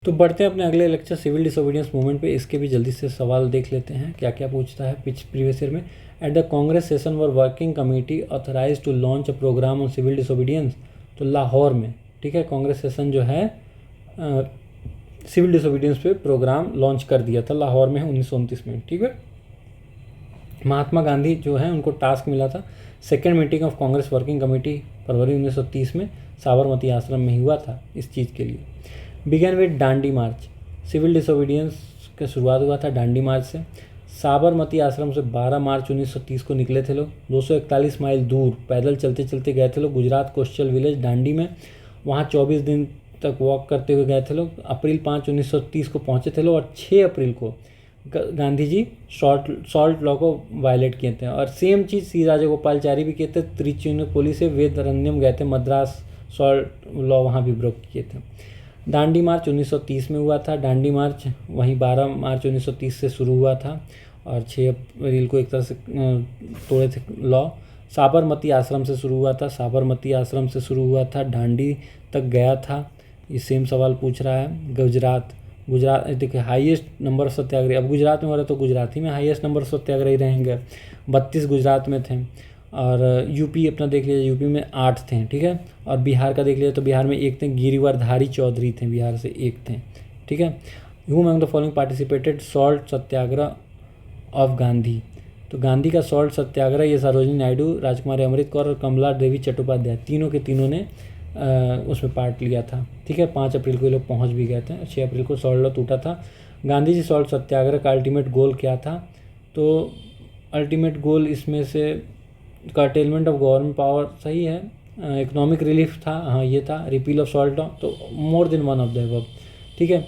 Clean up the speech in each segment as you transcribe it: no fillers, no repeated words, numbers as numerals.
तो बढ़ते हैं अपने अगले लेक्चर सिविल डिसोबीडियंस मूवमेंट पे। इसके भी जल्दी से सवाल देख लेते हैं क्या क्या पूछता है प्रीवियस ईयर में। At the Congress session were working committee authorise to launch a programme on civil disobedience. तो लाहौर में, ठीक है, कांग्रेस सेशन जो है सिविल डिसोबीडियंस पे प्रोग्राम लॉन्च कर दिया था लाहौर में 1929 में, ठीक है। महात्मा गांधी जो है उनको टास्क मिला था, second meeting of Congress working committee फरवरी 1930 में साबरमती आश्रम में ही हुआ था इस चीज़ के लिए। Began with Dandi march, civil disobedience का शुरुआत हुआ था डांडी मार्च से। साबरमती आश्रम से 12 मार्च 1930 को निकले थे लोग, 241 माइल दूर पैदल चलते चलते गए थे लोग गुजरात कोस्टल विलेज डांडी में। वहाँ 24 दिन तक वॉक करते हुए गए थे लोग। अप्रैल 5 1930 को पहुँचे थे लोग और 6 अप्रैल को गांधी जी सॉल्ट लॉ को वायलेट किए थे। और सेम चीज़ सी राजगोपालचारी भी किए थे। त्रिचुनापल्ली से वेदरण्यम गए थे, मद्रास सॉल्ट लॉ वहाँ भी ब्रेक किए थे। डांडी मार्च 1930 में हुआ था। डांडी मार्च वहीं 12 मार्च 1930 से शुरू हुआ था और 6 अप्रैल को एक तरह से तोड़े थे लॉ। साबरमती आश्रम से शुरू हुआ था, साबरमती आश्रम से शुरू हुआ था, डांडी तक गया था। ये सेम सवाल पूछ रहा है। गुजरात देखिए हाईएस्ट नंबर ऑफ सत्याग्रही, अब गुजरात में हो रहा है तो गुजराती में हाईएस्ट नंबर ऑफ सत्याग्रही रहेंगे। 32 गुजरात में थे। और यूपी अपना देख लीजिए, यूपी में 8 थे, ठीक है। और बिहार का देख लीजिए तो बिहार में 1 थे, गिरिवरधारी चौधरी थे, बिहार से 1 थे, ठीक है। Whom among the following participated salt Satyagraha of Gandhi. तो गांधी का सॉल्ट सत्याग्रह ये सरोजिनी नायडू, राजकुमारी अमृत कौर और कमला देवी चट्टोपाध्याय तीनों के तीनों ने उसमें पार्ट लिया था, ठीक है। 5 अप्रैल को ये लोग पहुंच भी गए थे। 6 अप्रैल को सॉल्ट लॉ टूटा था। गांधी जी सॉल्ट सत्याग्रह का अल्टीमेट गोल क्या था? तो अल्टीमेट गोल इसमें से कर्टेलमेंट ऑफ गवर्नमेंट पावर सही है, इकोनॉमिक रिलीफ था, हाँ ये था, रिपील ऑफ सॉल्ट लॉ, तो more than one of the above, ठीक है।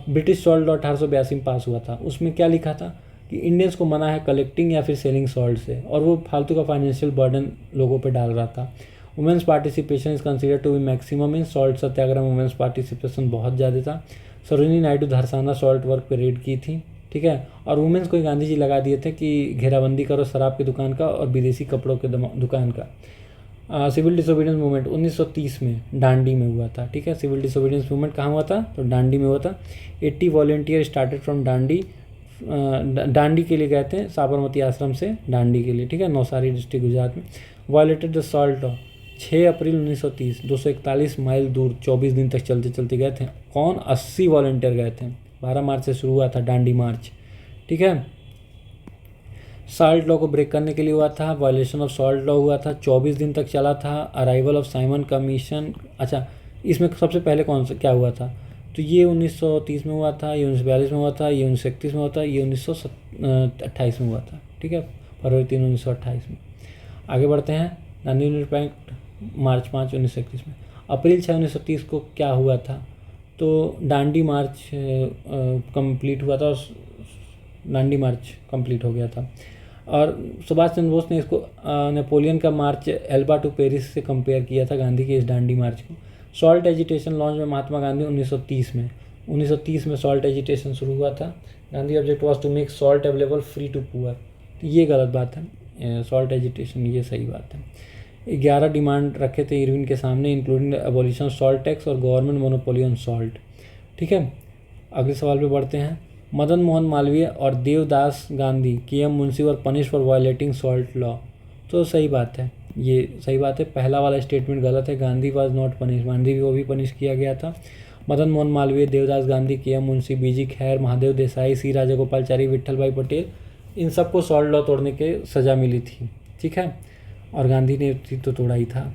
ब्रिटिश सॉल्ट लॉ 1882 में पास हुआ था। उसमें क्या लिखा था कि इंडियंस को मना है कलेक्टिंग या फिर सेलिंग सॉल्ट से, और वो फालतू का फाइनेंशियल बर्डन लोगों पे डाल रहा था। Women's participation is consider to be maximum in salt satyagraha में वुमेंस पार्टिसिपेशन बहुत ज़्यादा था। सरोजिनी नायडू धरसाना सॉल्ट वर्क पे रेड की थी, ठीक है। और वुमेन्स को गांधी जी लगा दिए थे कि घेराबंदी करो शराब की दुकान का और विदेशी कपड़ों के दुकान का। सिविल डिसोबीडियंस मूवमेंट 1930 में डांडी में हुआ था, ठीक है। सिविल डिसोबीडियंस मूवमेंट कहाँ हुआ था? तो डांडी में हुआ था। 80 वॉलेंटियर स्टार्टेड फ्रॉम डांडी, डांडी के लिए गए थे साबरमती आश्रम से डांडी के लिए, ठीक है, नौसारी डिस्ट्रिक्ट गुजरात में। Violated the salt law 6 April 1930, 241 mile दूर 24 दिन तक चलते चलते गए थे। कौन? 80 वॉलेंटियर गए थे। 12 मार्च से शुरू हुआ था डांडी मार्च, ठीक है। सॉल्ट लॉ को ब्रेक करने के लिए हुआ था। वायलेशन ऑफ सॉल्ट लॉ हुआ था, 24 दिन तक चला था। अराइवल ऑफ साइमन कमीशन, अच्छा इसमें सबसे पहले कौन सा क्या हुआ था? तो ये 1930 में हुआ था, ये 1942 में हुआ था, ये 1931 में हुआ था, ये 1928 में हुआ था, ठीक है, फरवरी 3 1928 में। आगे बढ़ते हैं। गांधी निरपेक्ष मार्च 5 1931 में। अप्रैल 6 1930 को क्या हुआ था? तो डांडी मार्च कंप्लीट हुआ था और डांडी मार्च कंप्लीट हो गया था। और सुभाष चंद्र बोस ने इसको नेपोलियन का मार्च एल्बा टू पेरिस से कंपेयर किया था गांधी के इस डांडी मार्च को। सॉल्ट एजिटेशन लॉन्च में महात्मा गांधी 1930 में सॉल्ट एजिटेशन शुरू हुआ था। Gandhi object was to make salt available free to poor, तो ये गलत बात है। सॉल्ट एजिटेशन ये सही बात है। 11 डिमांड रखे थे इरविन के सामने, इंक्लूडिंग एबॉलिशन सॉल्ट टैक्स और गवर्नमेंट मोनोपोली ऑन सॉल्ट, ठीक है। अगले सवाल पे बढ़ते हैं। मदन मोहन मालवीय और Devdas Gandhi KM. Munshi were punish for violating salt law. तो सही बात है, ये सही बात है। पहला वाला स्टेटमेंट गलत है, Gandhi was not punish, Gandhi को भी पनिश किया गया था। मदन मोहन मालवीय, देवदास गांधी, के.एम. मुंशी, बीजी खैर, महादेव देसाई, सी राजागोपालचारी, विट्ठल भाई पटेल, इन सबको सॉल्ट लॉ तोड़ने के सज़ा मिली थी, ठीक है। और गांधी ने तो तोड़ा ही था।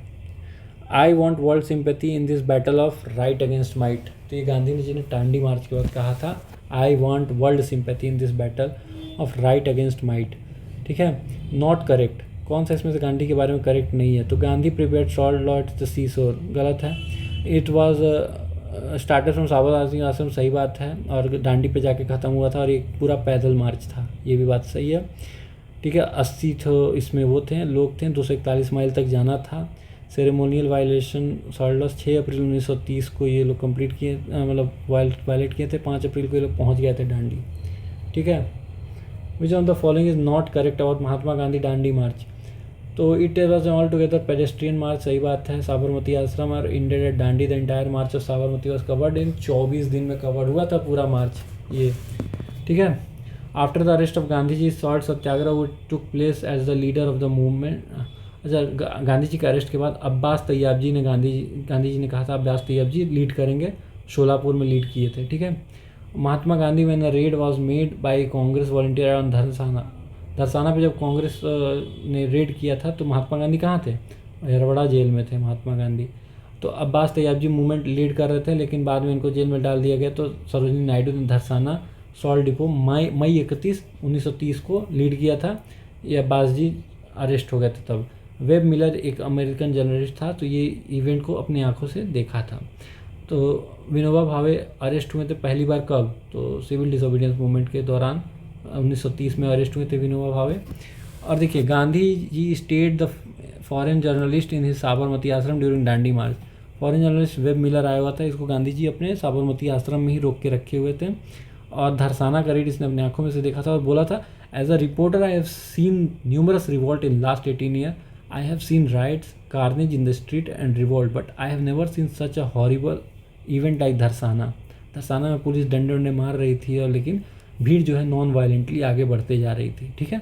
I want world sympathy in this battle of right against might. तो ये गांधी जी ने डांडी मार्च के वक्त कहा था, I want world sympathy in this battle of right against might, ठीक है। नॉट करेक्ट, कौन सा इसमें से गांधी के बारे में करेक्ट नहीं है? तो Gandhi prepared salt law at the sea shore, गलत है। It was started from Sabarmati ashram, सही बात है, और डांडी पे जाके ख़त्म हुआ था और एक पूरा पैदल मार्च था, ये भी बात सही है, ठीक है। 80 तो इसमें वो थे लोग थे, 241 माइल तक जाना था। सेरेमोनियल वायलेशन सॉल्ट लॉ 6 अप्रैल 1930 को ये लोग कंप्लीट किए, मतलब वायलेट किए थे। 5 अप्रैल को ये लोग पहुँच गए थे डांडी, ठीक है। Which of the following is not correct about Mahatma Gandhi Dandi march? तो it was all together pedestrian march, सही बात है, साबरमती आश्रम और ended at Dandi, the entire march of Sabarmati was covered in 24 दिन में कवर्ड हुआ था पूरा मार्च ये, ठीक है। After the arrest of Gandhi ji, salt satyagraha वो took place as the leader of the movement. अच्छा, गांधी जी के अरेस्ट के बाद अब्बास तैयब जी ने गांधी जी ने कहा था अब्बास तैयब जी लीड करेंगे, शोलापुर में लीड किए थे, ठीक है। Mahatma Gandhi when the raid was made by Congress volunteer on Dharasana पे जब कांग्रेस ने रेड किया था तो महात्मा गांधी कहाँ थे? यरवड़ा जेल में थे महात्मा गांधी। तो अब्बास तैयब जी मूवमेंट लीड कर रहे थे, लेकिन बाद में इनको जेल में डाल दिया गया। तो सरोजिनी नायडू ने धरसाना सॉल्ट डिपो मई 31, 1930 को लीड किया था। ये अब्बास जी अरेस्ट हो गए थे तब। वेब मिलर एक अमेरिकन जर्नलिस्ट था, तो ये इवेंट को अपनी आंखों से देखा था। तो विनोबा भावे अरेस्ट हुए थे पहली बार कब? तो सिविल डिसोबीडियंस मूवमेंट के दौरान 1930 में अरेस्ट हुए थे विनोबा भावे। और देखिए, Gandhi ji state the foreign journalist in his Sabarmati ashram during Dandi march. Foreign journalist Webb Miller आया हुआ था, इसको गांधी जी अपने साबरमती आश्रम में ही रोक के रखे हुए थे। और धरसाना का रेड इसने अपनी आंखों में से देखा था और बोला था, as a reporter I have seen numerous revolt in last 18 year, I have seen riots, carnage in the street and revolt, but I have never seen such a horrible event like Dharasana. Dharasana में police डंडे वंडे मार रही थी, और लेकिन भीड़ जो है नॉन वायलेंटली आगे बढ़ते जा रही थी, ठीक है।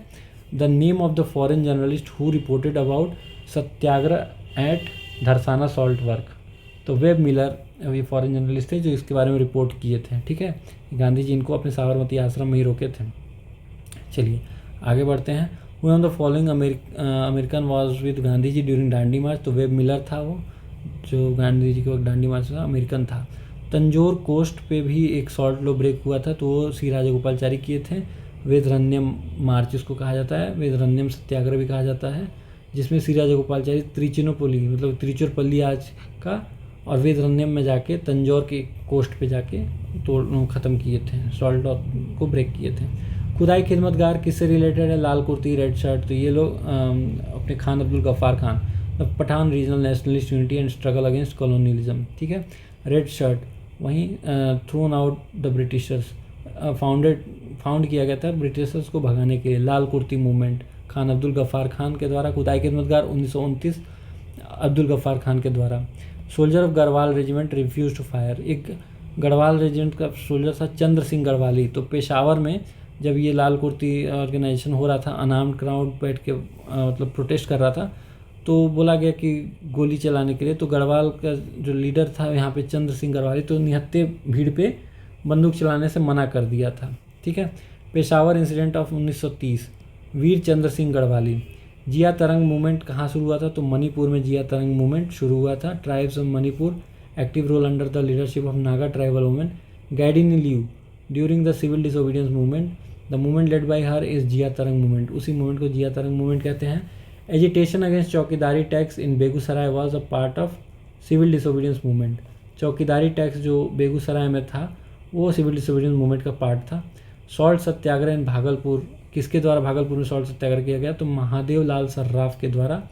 The name of the foreign journalist who reported about satyagraha at Dharasana salt work. तो वेब मिलर ये फॉरेन जर्नलिस्ट थे जो इसके बारे में रिपोर्ट किए थे, ठीक है। गांधी जी इनको अपने साबरमती आश्रम में ही रोके थे। चलिए आगे बढ़ते हैं। One of the following American was with Gandhi ji during Dandi march. तो वेब मिलर था वो जो गांधी जी के वक्त दांडी मार्च था, अमेरिकन था। तंजौर कोस्ट पे भी एक सॉल्ट लो ब्रेक हुआ था, तो वो सी राजगोपालचारी किए थे। वेदरण्यम मार्च इसको कहा जाता है, वेदरण्यम सत्याग्रह भी कहा जाता है, जिसमें सी राजगोपालचारी त्रिचिनोपल्ली मतलब त्रिचुरपल्ली आज का और वेदरण्यम में जाके तंजौर के कोस्ट पे जाके तो ख़त्म किए थे, सॉल्ट को ब्रेक किए थे। खुदाई खिदमतगार किससे रिलेटेड है? Lal Kurti red shirt. तो ये लोग अपने Khan Abdul Ghaffar Khan, the Pathan regional nationalist unity and struggle against colonialism, ठीक है। रेड शर्ट वहीं thrown out the Britishers, found किया गया था ब्रिटिशर्स को भगाने के लिए। लाल कुर्ती मूवमेंट खान अब्दुल गफ्फार खान के द्वारा। खुदाई खिदमतगार 1929 अब्दुल गफ्फार खान के द्वारा। Soldier of Garhwal regiment refuse to fire. एक गढ़वाल रेजिमेंट का सोल्जर था चंद्र सिंह गढ़वाली। तो पेशावर में जब ये लाल कुर्ती ऑर्गेनाइजेशन हो रहा था, अनार्म्ड क्राउड बैठ के मतलब प्रोटेस्ट कर रहा था, तो बोला गया कि गोली चलाने के लिए। तो गढ़वाल का जो लीडर था यहाँ पे चंद्र सिंह गढ़वाली, तो निहत्ते भीड़ पे बंदूक चलाने से मना कर दिया था, ठीक है। Peshawar incident of 1930, Veer Chandra Singh Garhwali. जिया तरंग मूवमेंट कहाँ शुरू हुआ था? तो मणिपुर में जिया तरंग मूवमेंट शुरू हुआ था। Tribes of Manipur active role under the leadership of Naga tribal women Gaidinliu during the civil disobedience movement. The movement led by her is जिया तरंग मूवमेंट। उसी मूवमेंट को जिया तरंग मूवमेंट कहते हैं। Agitation against chowkidari tax in Begusarai was a part of civil disobedience movement. Chowkidari tax जो बेगूसराय में था वो सिविल डिसोबीडियंस मूवमेंट का पार्ट था। सॉल्ट सत्याग्रह इन भागलपुर, किसके द्वारा भागलपुर में सॉल्ट सत्याग्रह किया गया? तो महादेव लाल सर्राफ के द्वारा।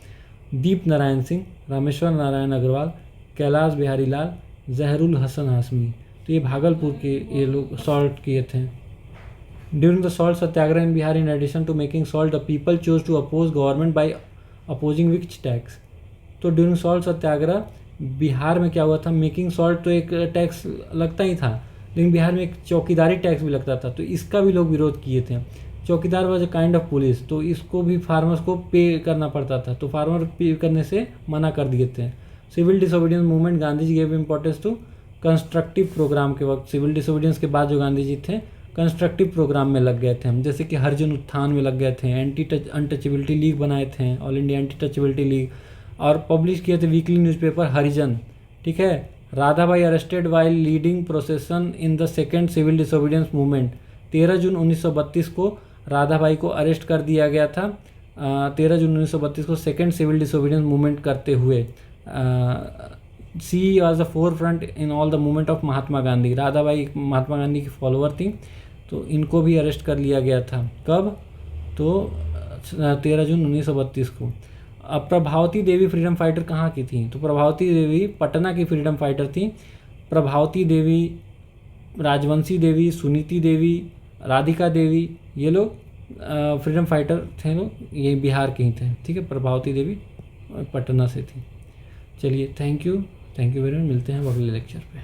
दीप नारायण सिंह, रामेश्वर नारायण अग्रवाल, कैलाश बिहारी लाल, जहरुल हसन हाशमी। तो ये भागलपुर के ये लोग सॉल्ट किए थे। During the salt satyagraha in Bihar, in addition to making salt, the people chose to oppose government by opposing which tax. तो ड्यूरिंग सॉल्ट सत्याग्रह बिहार में क्या हुआ था? मेकिंग सॉल्ट तो एक टैक्स लगता ही था, लेकिन बिहार में एक चौकीदारी टैक्स भी लगता था, तो इसका भी लोग विरोध किए थे। चौकीदार was a kind of police, तो इसको भी फार्मर्स को पे करना पड़ता था, तो फार्मर पे करने से मना कर दिए थे। Civil disobedience movement, Gandhi ji gave importance to constructive programme के वक्त। सिविल डिसोबीडियंस के बाद जो गांधी जी थे कंस्ट्रक्टिव प्रोग्राम में लग गए थे हम, जैसे कि हरिजन उत्थान में लग गए थे, अनटचेबिलिटी लीग बनाए थे, all India anti touchability league, और पब्लिश किए थे वीकली न्यूज़पेपर हरिजन, ठीक है। Radhabai arrested while leading procession in the second civil disobedience movement. 13 जून 1932 को राधाबाई को अरेस्ट कर दिया गया था। 13 जून 1932 को सेकेंड सिविल डिसोबीडियंस मूवमेंट करते हुए। She was the forefront in all the movement of Mahatma Gandhi. Radhabai Mahatma Gandhi की फॉलोअर थी, तो इनको भी अरेस्ट कर लिया गया था। कब? तो 13 जून 1932 को। अब प्रभावती देवी फ्रीडम फाइटर कहाँ की थी? तो प्रभावती देवी पटना की फ्रीडम फाइटर थी। प्रभावती देवी, राजवंशी देवी, सुनीति देवी, राधिका देवी, ये लोग फ्रीडम फाइटर थे लोग, ये बिहार के ही थे, ठीक है। प्रभावती देवी पटना से थी। चलिए थैंक यू वेरी मच, मिलते हैं अगले लेक्चर पे।